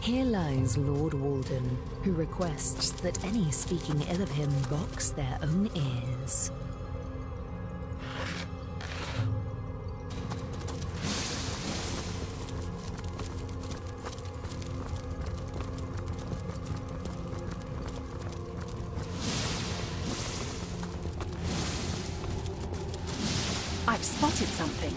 Here lies Lord Walden, who requests that any speaking ill of him box their own ears. I've spotted something.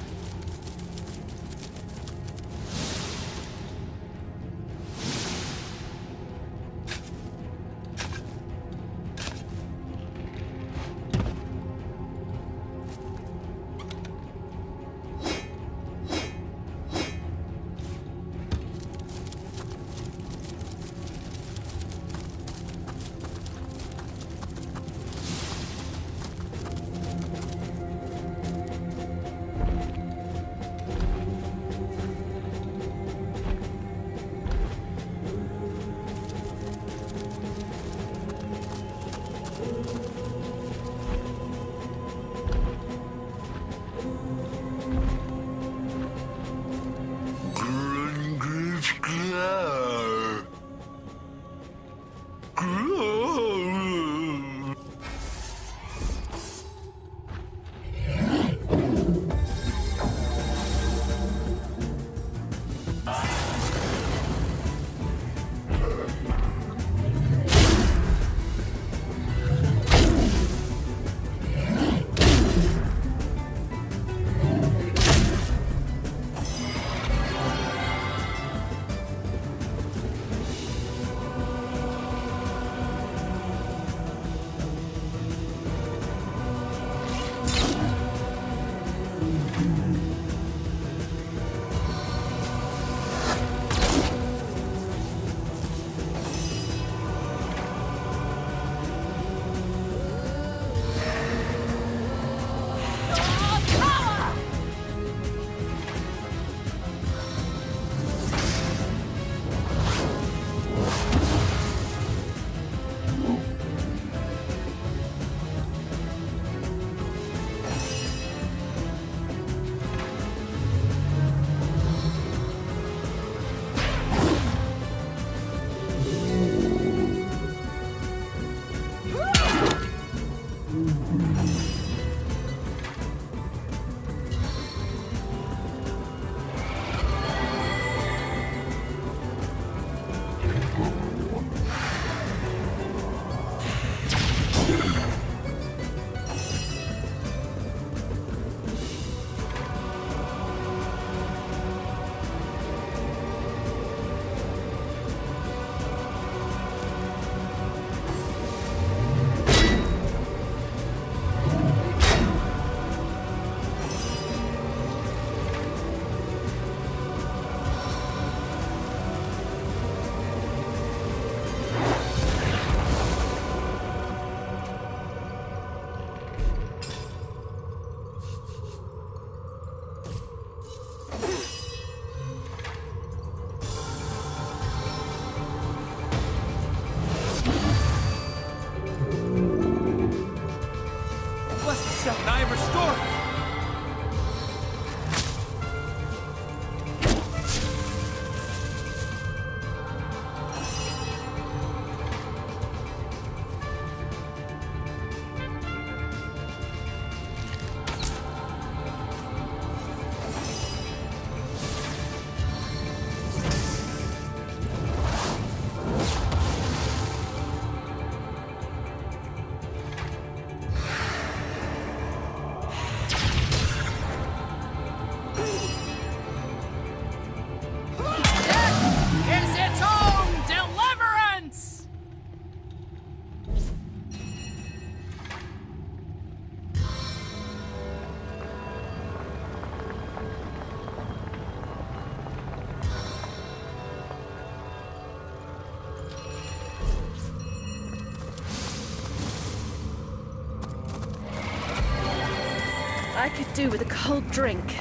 I could do with a cold drink.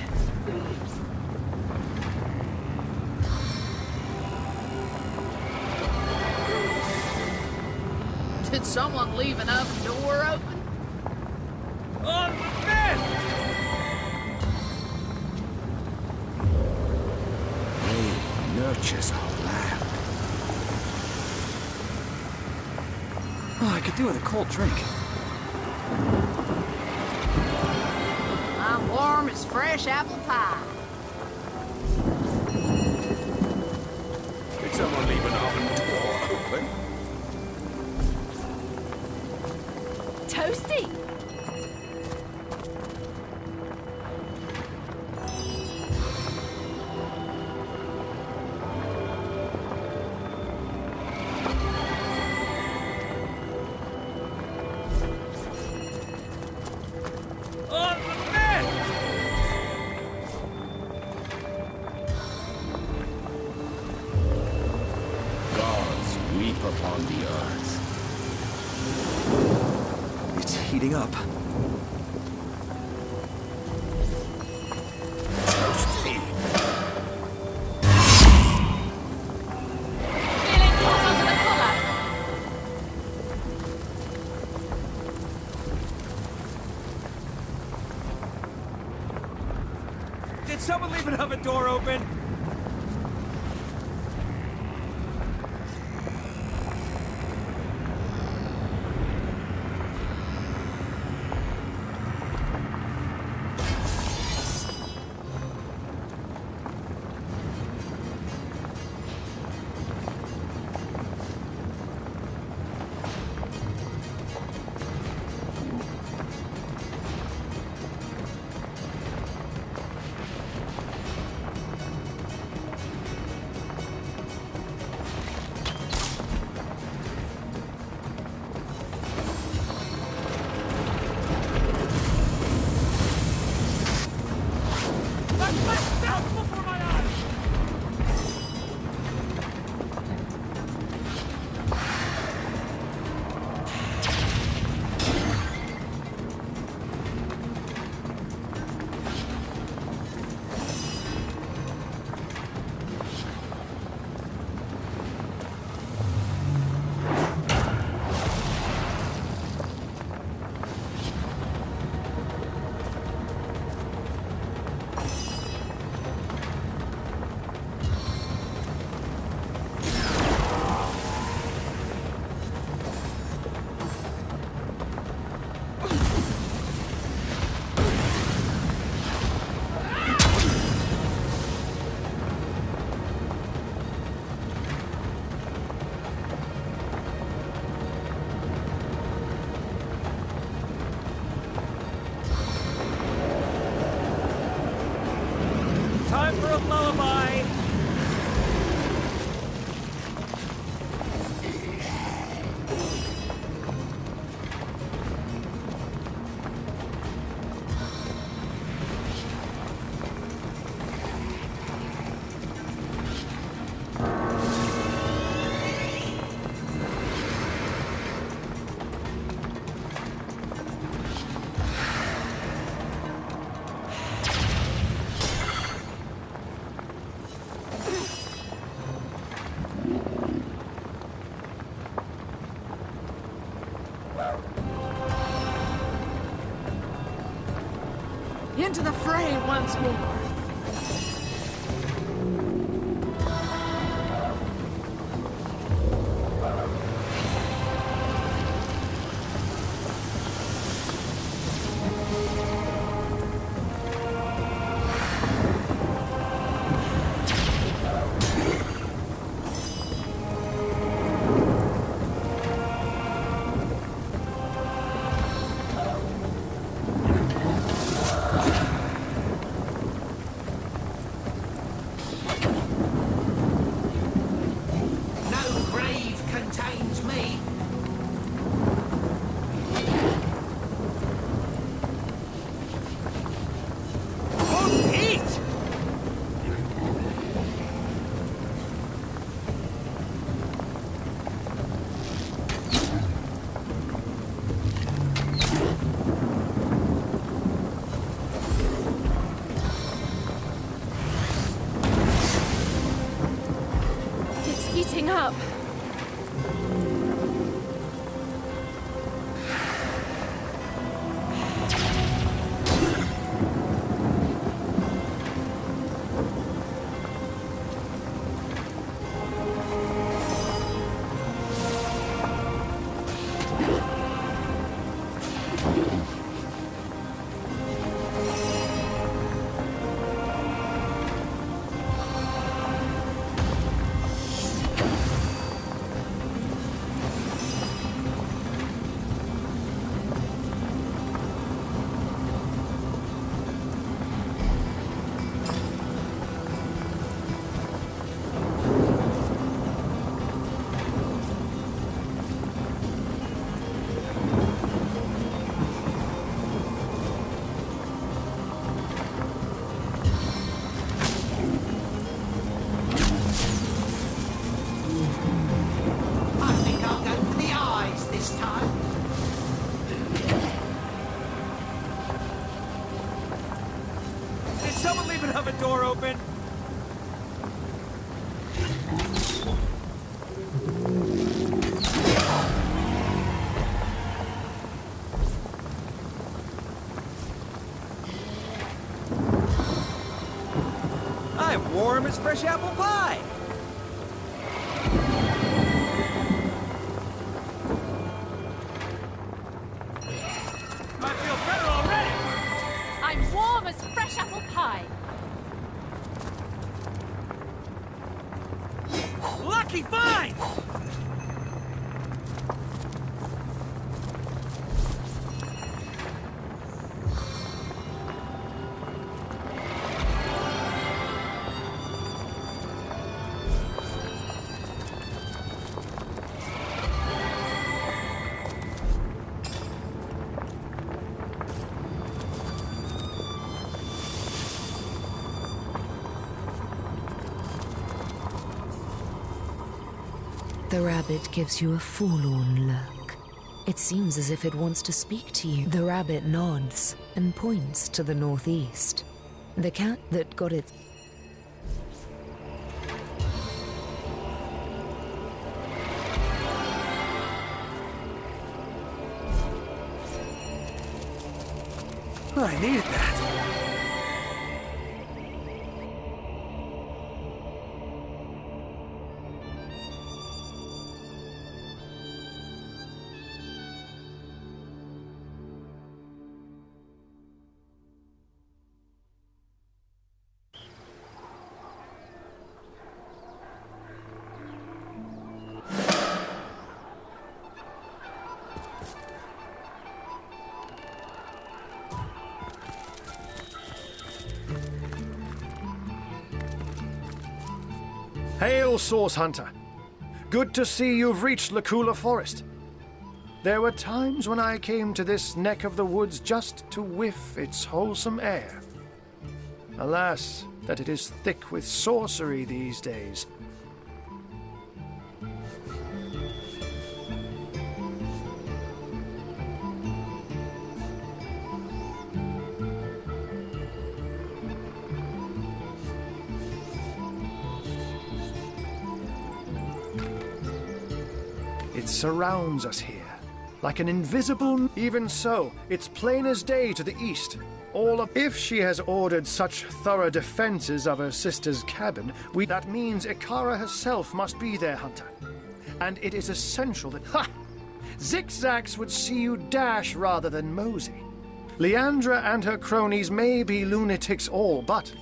Did someone leave an oven door open? On the bed! He nurtures our land. Oh, I could do with a cold drink. I'm warm as fresh apple pie. Did someone leave an oven door open? Toasty! Gods weep upon the earth. It's heating up. Toasty! Feeling hot under the collar. Did someone leave an oven door open? Time for a lullaby! Into the fray once more. someone leave an oven door open? I'm warm as fresh apple pie! I feel better already! I'm warm as fresh apple pie. Lucky find! The rabbit gives you a forlorn look. It seems as if it wants to speak to you. The rabbit nods and points to the northeast. The cat that got its... I needed that. Hail, Source Hunter. Good to see you've reached Lacula Forest. There were times when I came to this neck of the woods just to whiff its wholesome air. Alas, that it is thick with sorcery these days. It surrounds us here, like an invisible... Even so, it's plain as day to the east. If she has ordered such thorough defenses of her sister's cabin, that means Ikara herself must be there, Hunter. And it is essential that... Ha! Zigzags would see you dash rather than mosey. Leandra and her cronies may be lunatics all, but...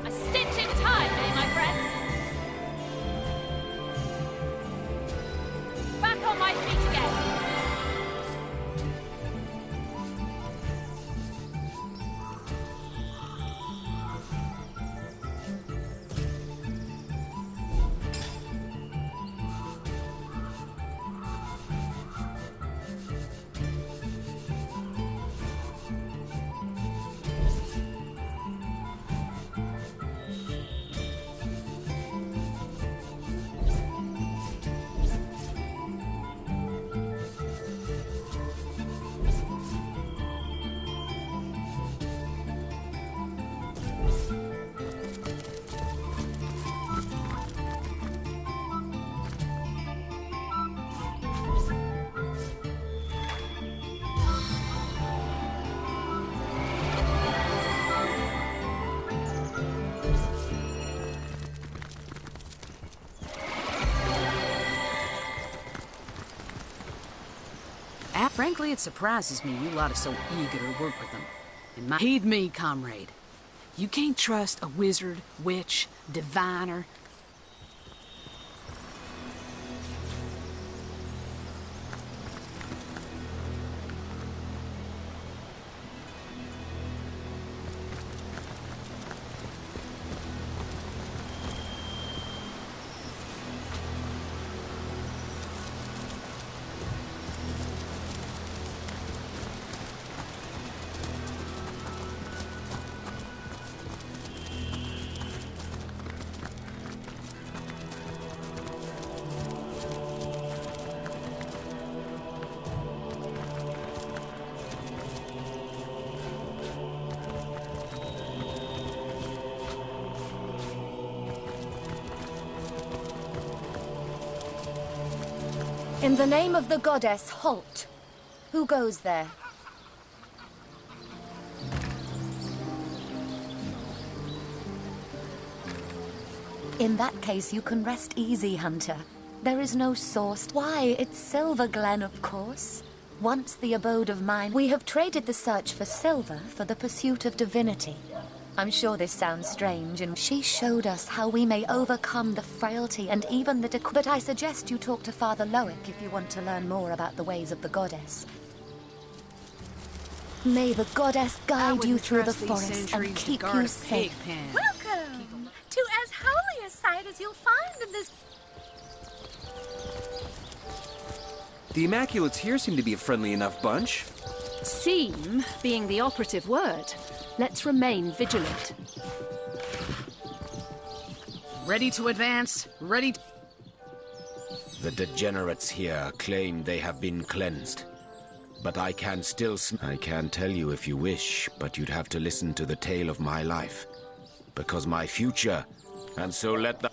A stitch in time, eh, my friends? Back on my feet again. Frankly, it surprises me you lot are so eager to work with them. Heed me, comrade. You can't trust a wizard, witch, diviner. In the name of the goddess, halt. Who goes there? In that case, you can rest easy, Hunter. There is no source. Why, it's Silver Glen, of course. Once the abode of mine, we have traded the search for silver for the pursuit of divinity. I'm sure this sounds strange, and she showed us how we may overcome the frailty and even the but I suggest you talk to Father Loic if you want to learn more about the ways of the goddess. May the goddess guide you through the forest and keep you safe. Welcome to as holy a sight as you'll find in this. The Immaculates here seem to be a friendly enough bunch. Seem being the operative word. Let's remain vigilant. Ready to advance? Ready to... The degenerates here claim they have been cleansed. But I can still I can tell you if you wish, but you'd have to listen to the tale of my life. Because my future, and so let the...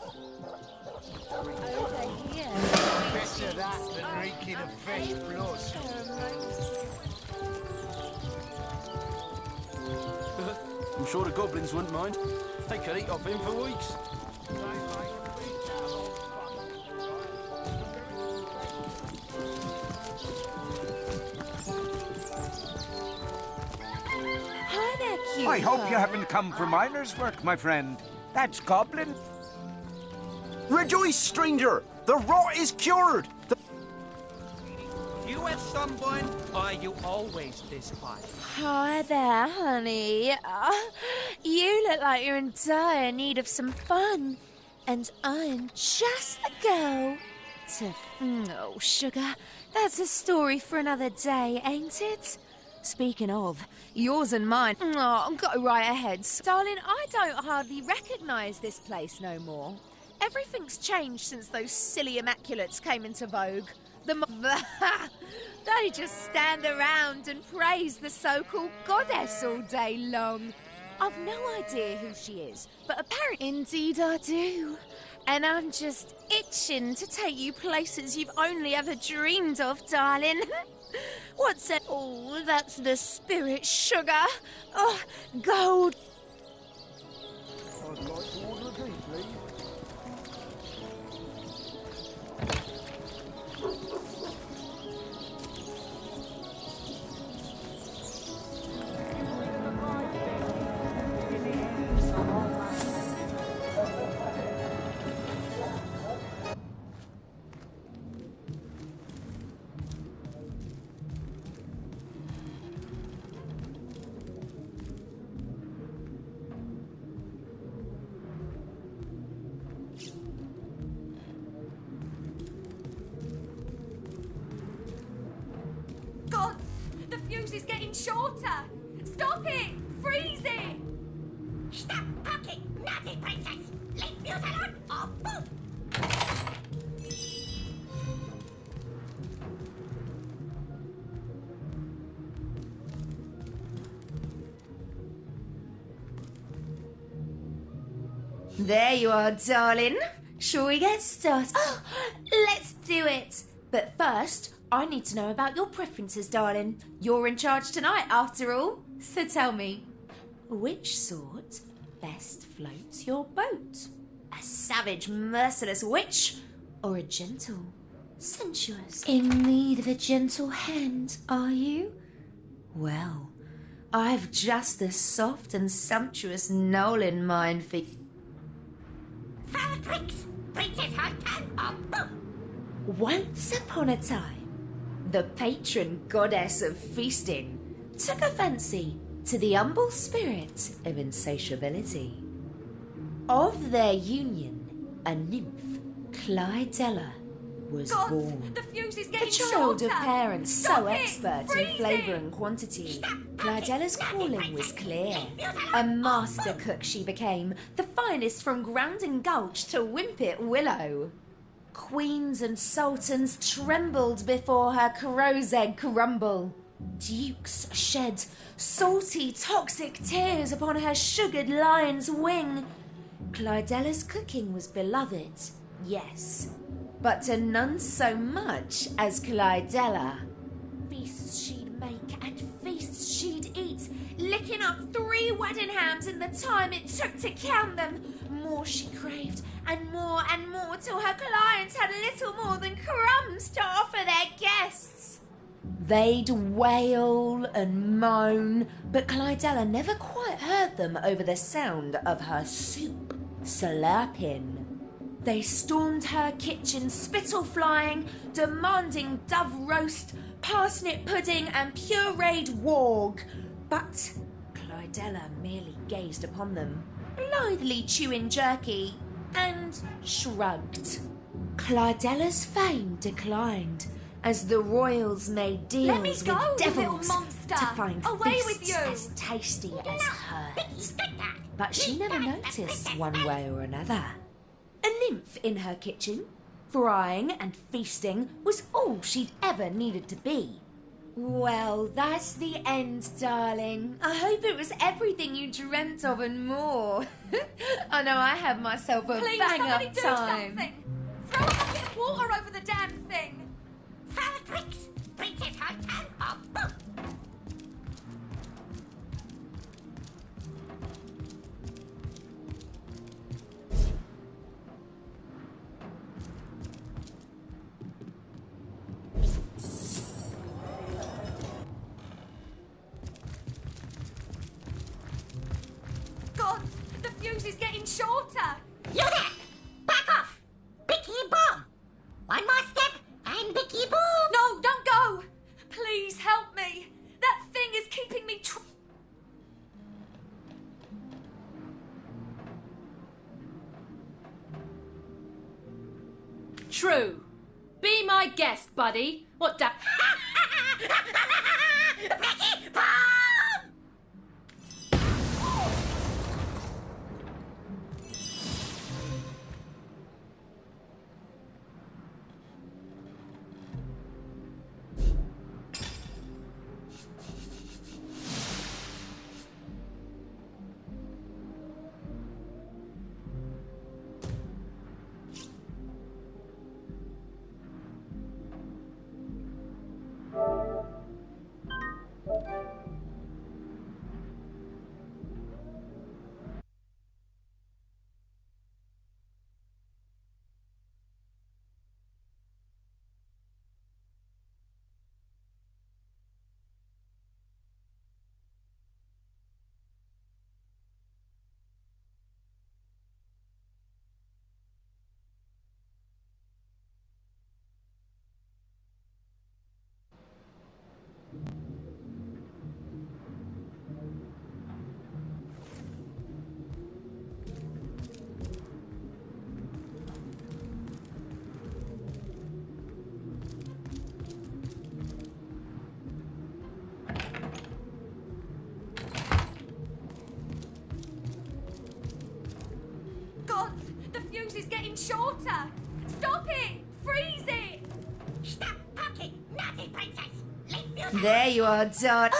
Better that than reeking of fresh blood. I'm sure the goblins wouldn't mind. They could eat off him for weeks. Hi there, cute. I hope you haven't come for miner's work, my friend. That's goblin. Rejoice, stranger! The rot is cured! You at Sunburn, or are you always this quiet? Hi there, honey. You look like you're in dire need of some fun. And I'm just the girl to... Oh, sugar, that's a story for another day, ain't it? Speaking of, yours and mine... Oh, go right ahead. Darling, I don't hardly recognise this place no more. Everything's changed since those silly Immaculates came into vogue. They just stand around and praise the so-called goddess all day long. I've no idea who she is, but apparently... Indeed I do. And I'm just itching to take you places you've only ever dreamed of, darling. What's that? Oh, that's the spirit, sugar. Oh, gold. I'd like to order a drink, please. Gods, the fuse is getting shorter. Stop it! Freeze it! Stop talking, naughty princess! Leave fuse alone or boom! There you are, darling. Shall we get started? Oh, let's do it. But first, I need to know about your preferences, darling. You're in charge tonight, after all. So tell me, which sort best floats your boat? A savage, merciless witch, or a gentle, sensuous? In need of a gentle hand, are you? Well, I've just the soft and sumptuous knoll in mind for you. Foul tricks! Princess Hunter or boom! Once upon a time, the patron goddess of feasting took a fancy to the humble spirit of insatiability. Of their union, a nymph, Clydella, was born. The fuse is The getting child of shorter. parents Stop so it! expert in Freeze flavour it! and quantity. Stop! Clydella's calling was clear. A master cook she became, the finest from Grounding Gulch to Wimpet Willow. Queens and sultans trembled before her crow's egg crumble. Dukes shed salty, toxic tears upon her sugared lion's wing. Clydella's cooking was beloved, yes, but to none so much as Clydella. Feasts she'd make and feasts she'd eat, licking up 3 wedding hams in the time it took to count them. More she craved, and more till her clients had little more than crumbs to offer their guests. They'd wail and moan, but Clydella never quite heard them over the sound of her soup slurping. They stormed her kitchen, spittle flying, demanding dove roast, parsnip pudding and pureed warg. But Clydella merely gazed upon them, blithely chewing jerky, and shrugged. Clydella's fame declined as the royals made deals Let me with go, you devils little monster! to find Away feasts with you! as tasty as hers. But she never noticed one way or another. A nymph in her kitchen, frying and feasting, was all she'd ever needed to be. Well, that's the end, darling. I hope it was everything you dreamt of and more. I know I had myself a Please, bang-up somebody do time. something! Throw a bucket of water over the damn thing! Foul tricks! Princess Hotel or boot! God, the fuse is getting shorter! You there! Back off! Bicky bomb! One more step and Bicky boom! No, don't go! Please help me! That thing is keeping me True. Be my guest, buddy. What da- Bicky bomb! God, the fuse is getting shorter! Stop it! Freeze it! Stop talking, naughty princess! Leave you There you are, darling.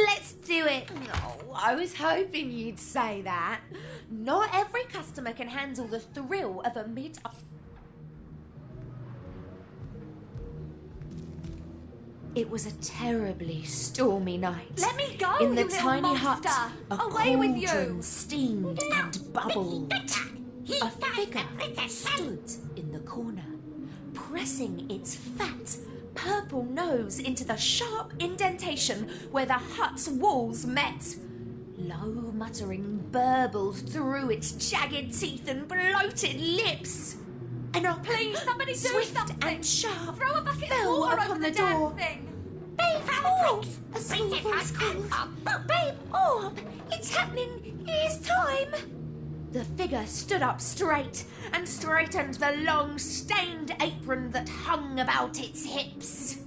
Let's do it. Oh, I was hoping you'd say that. Not every customer can handle the thrill of a mid... It was a terribly stormy night. Let me go, In the you little tiny monster. hut, a Away with you. cauldron steamed and bubbled. He A died figure the princess stood in the corner, pressing its fat, purple nose into the sharp indentation where the hut's walls met. Low muttering burbled through its jagged teeth and bloated lips. And a Please, somebody do swift something! and sharp Throw a bucket of fell water upon over the the damn door. thing! Babe Foul Orb! tricks! A small Princess voice Hotel called. or boot! Babe Orb! It's happening! It's time! The figure stood up straight and straightened the long, stained apron that hung about its hips.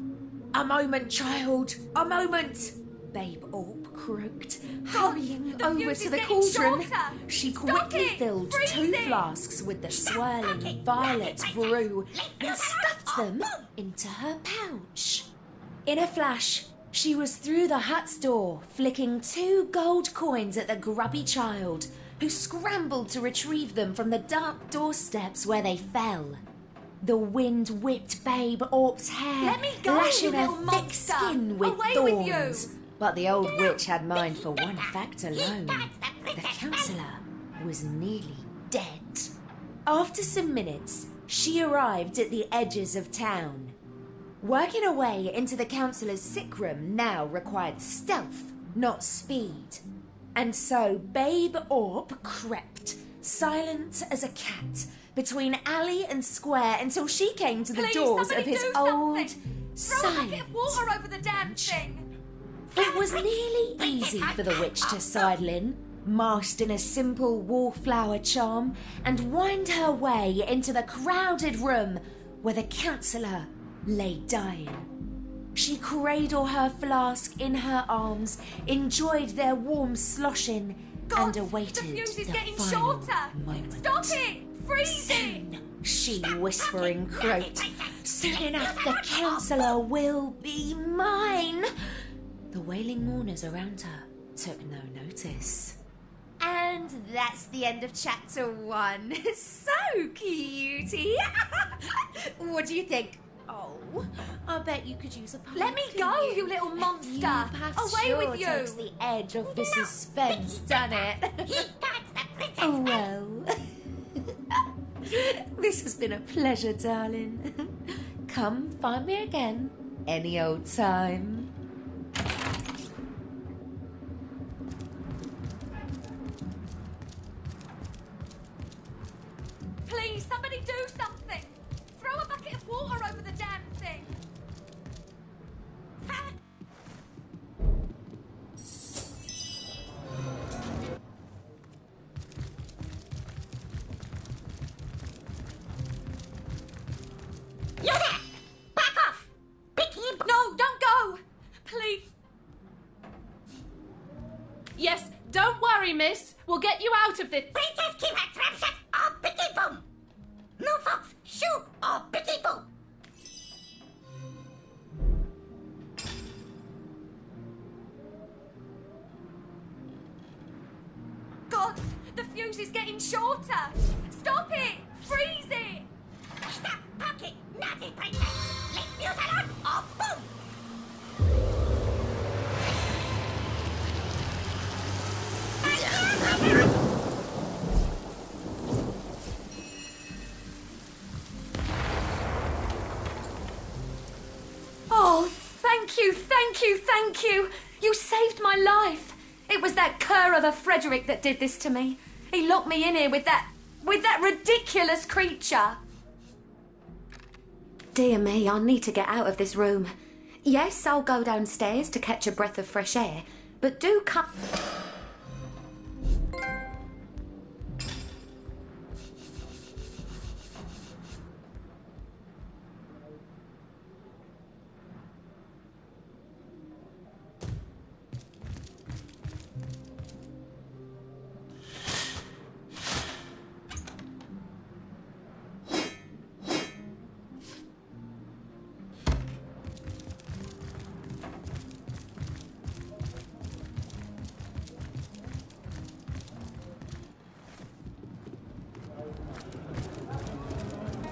A moment, child, a moment! Babe Orb croaked, hurrying the over fuse to is the getting cauldron. shorter. She Stop quickly it! filled Freeze 2 it! flasks with the swirling talking, violet naughty brew princess. and stuffed them into her pouch. In a flash, she was through the hut's door, flicking 2 gold coins at the grubby child, who scrambled to retrieve them from the dark doorsteps where they fell. The wind whipped Babe Orp's hair, Let me go, lashing you her little thick monster! skin with Away thorns. with you! But the old witch had mind for one fact alone. The councillor was nearly dead. After some minutes, she arrived at the edges of town. Working her way into the councillor's sick room now required stealth, not speed. And so Babe Orp crept, silent as a cat, between alley and square until she came to the Please, doors somebody of his do old, something. Throw a bucket silent of water over the damn thing! It was nearly easy for the witch to sidle in, masked in a simple wallflower charm, and wind her way into the crowded room where the councillor lay dying. She cradled her flask in her arms, enjoyed their warm sloshing, and awaited The fuse is the getting final shorter! moment. Stop it! Freeze it! She whispering croaked, "Soon enough the councillor will be mine." The wailing mourners around her took no notice. And that's the end of chapter 1. So cutie. What do you think? Oh, I bet you could use a pumpkin. Let me go, you little monster! Away Sure with you! takes the edge off the suspense, doesn't it? Oh well. This has been a pleasure, darling. Come find me again any old time. Please, somebody do something! Throw a bucket of water over the damn thing! You there! Back off! Bicky! No, don't go! Please. Yes, don't worry, miss. We'll get you out of this. Princess keep her trap shut or Bicky boom! No fox, shoot or Bicky boom! God, the fuse is getting shorter. Stop it! Freeze it! Stop talking, naughty princess! Leave fuse alone or boom! Oh, thank you, thank you, thank you! You saved my life! It was that cur of a Frederick that did this to me. He locked me in here with that ridiculous creature. Dear me, I need to get out of this room. Yes, I'll go downstairs to catch a breath of fresh air, but do come...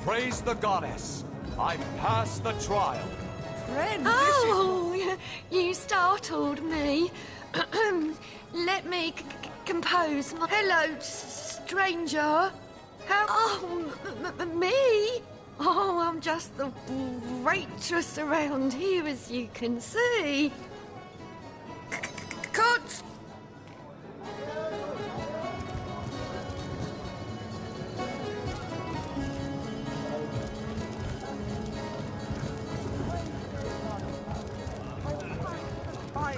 Praise the goddess. I've passed the trial. Friend, Oh, you startled me. Let me compose my... Hello, stranger. How... Oh, me? Oh, I'm just the waitress around here, as you can see. Cut!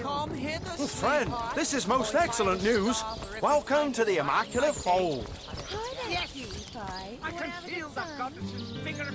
Come hither, Friend, this is most excellent news. Welcome to the Immaculate Fold. I can feel the goddess's finger